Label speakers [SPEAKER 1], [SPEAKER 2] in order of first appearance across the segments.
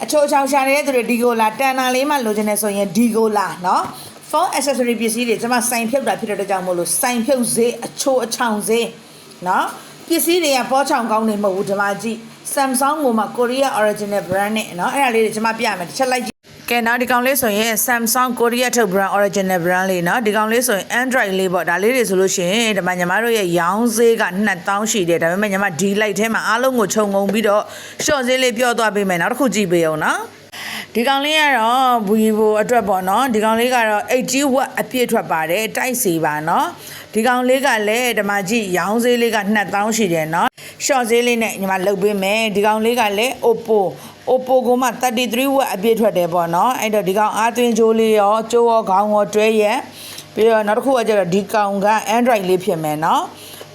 [SPEAKER 1] အချိုးချောင်ရှာနေတဲ့သူတွေဒီကိုလာတန်တာလေးမှလိုချင်နေဆိုရင်ဒီကိုလာနော် phone accessory ပစ္စည်းတွေကျွန်မစိုင်ဖြုတ်တာဖြစ်တဲ့အတွက်ကြောင့်မို့လို့စိုင်ဖြုတ်ဈေးအချိုးအချောင်ဈေးနော်ပစ္စည်းတွေကပေါ်ချောင်ကောင်းနေမဟုတ်ဘူးဒီမှာကြည့် Samsung ကိုမှ Korea original brand နဲ့နော်အဲ့ဒါလေးတွေကျွန်မပြမယ်တစ်ချက်လိုက်ကြည့်ကဲနော်ဒီကောင်လေးဆိုရင် Samsung Korea ထုတ် brand original brand လေးနော်ဒီကောင်လေးဆိုရင် Android လေးပေါ့ဒါလေးတွေဆိုလို့ရှိရင်ဒီမှာညီမတို့ရဲ့ရောင်းဈေးက2000ရှိတယ်ဒါပေမဲ့ညီမဒီ light ထဲမှာအားလုံးကိုခြုံငုံပြီးတော့ short ဈေးလေးပြောသွားပေးမယ်နောက်တစ်ခုကြည့်ပေးအောင်နော်ဒီကောင်လေးကတော့ Vivo အတွက်ပေါ့နော်ဒီကောင်လေးကတော့80 watt အပြည့်ထွက်ပါတယ်တိုက်စီပါနော်ဒီကောင်လေးကလည်းဓမ္မကြီးရောင်းဈေးလေးက2000ရှိတယ်နော် short ဈေးလေးနဲ့ညီမလုပ်ပေးမယ်ဒီကောင်လေးကလည်း Oppo ကိုမှ33 watt အပြည့်ထွက်တယ်ပေါ့နော်အဲ့တော့ဒီကောင်အားသွင်းကြိုးလေးရောကြိုးရောခေါင်းရောတွဲရက်ပြီးတော့နောက်တစ်ခုကကျတော့ဒီကောင်က Android လေးဖြစ်မယ်နော်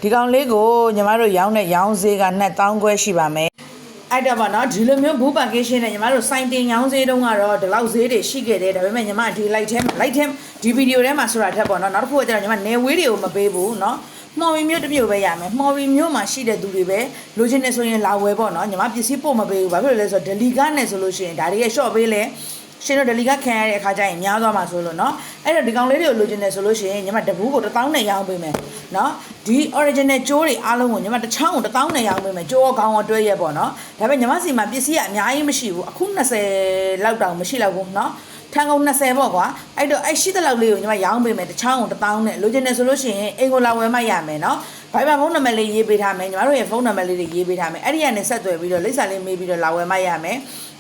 [SPEAKER 1] ဒီကောင်လေးကိုညီမတို့ရောင်းတဲ့ရောင်းဈေးက2000ခွဲရှိပါမယ်အဲ့တော့ပါနော်ဒီလိုမျိုးဘူးပန်ကေးရှင်းနဲ့ညီမတို့စိုင်တင်ရောင်းဈေးတုန်းကတော့ဒီလောက်ဈေးတွေရှိခဲ့တယ်ဒါပေမဲ့ညီမဒီ light ထဲဒီဗီဒီယိုထဲမှာဆိုတာထက်ပေါ့နော်နောက်တစ်ခုကကျတော့ညီမနယ်ဝေးတွေကိုမပေးဘူးနော်မော်ဝီမျိုးတစ်မျိုးပဲရမယ်မော်ဝီမျိုးမှာရှိတဲ့သူတွေပဲလိုချင်နေဆိုရင်လာဝယ်ပေါ့နော်ညီမပစ္စည်းပို့မပေးဘူးဘာဖြစ်လို့လဲဆိုတော့ Delica နဲ့ဆိုလို့ရှိရင်ဒါတွေရဲ့ short ပေးလဲရှင်တို့ Delica ခံရတဲ့အခါကျရင်များသွားမှာဆိုလို့နော်အဲ့တော့ဒီကောင်လေးတွေကိုလိုချင်နေဆိုလို့ရှိရင်ညီမတပူးကို1000နဲ့ရောင်းပေးမယ်နော်ဒီ original ကြိုးတွေအားလုံးကိုညီမတစ်ချောင်းကို1000နဲ့ရောင်းပေးမယ်ကြိုးရောခေါင်းရောတွဲရဲပေါ့နော်ဒါပေမဲ့ညီမစီမှာပစ္စည်းကအများကြီးမရှိဘူးအခု20လောက်တောင်မရှိတော့ဘူးနော်ထန်ကုန်20ပေါ့ကွာအဲ့တော့အဲ့ရှိတဲ့လောက်လေးကိုညီမရောင်းပေးမယ်တစ်ချောင်းကို1000နဲ့လိုချင်နေဆိုလို့ရှိရင်အိမ်ကိုလာဝယ်မှရမယ်နော်Viber ဖုန်းနံပါတ်လေးရေးပေးထားမယ်ညီမတို့ရဲ့ဖုန်းနံပါတ်လေးတွေရေးပေးထားမယ်အဲ့ဒီကနေဆက်သွယ်ပြီးတော့လိပ်စာလေးမေးပြီးတော့လာဝယ်မှရမယ်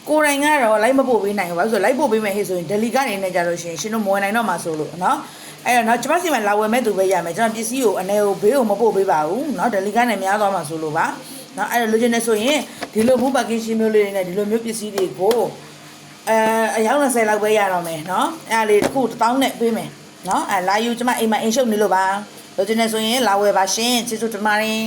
[SPEAKER 1] ကိုယ်တိုင်ကတော့လိုက်မပို့ပေးနိုင်ဘူးဘာလို့ဆိုလိုက်ပို့ပေးမယ်ဟဲ့ဆိုရင် Delica နေနဲ့ကြလို့ရှိရင်ရှင်တို့မဝယ်နိုင်တော့မှာဆိုလို့နော်အဲ့တော့နော်ကျမစီမှာလာဝယ်မဲ့သူပဲရမယ်ကျွန်တော်ပစ္စည်းကိုအနေကိုဘေးကိုမပို့ပေးပါဘူးနော် Delica နဲ့များသွားမှာဆိုလို့ပါနော်အဲ့တော့လိုချင်နေဆိုရင်ဒီလိုဘူးပါကင်းရှင်းမျိုးလေးတွေနဲ့ဒီလိုမျိုးပစ္စည်းတွေကိုအယောက်20လောက်ပဲရတော့မယ်နော်အဲ့ဒါလေးတစ်ခု1000နဲ့ပေးမယ်နော်လာယူကျမအိမ်မှာအိမ်ရှုပ်နေလို့ပါလိုချင်နေဆိုရင်လာဝယ်ပါရှင်ကျေးဇူးတင်ပါတယ်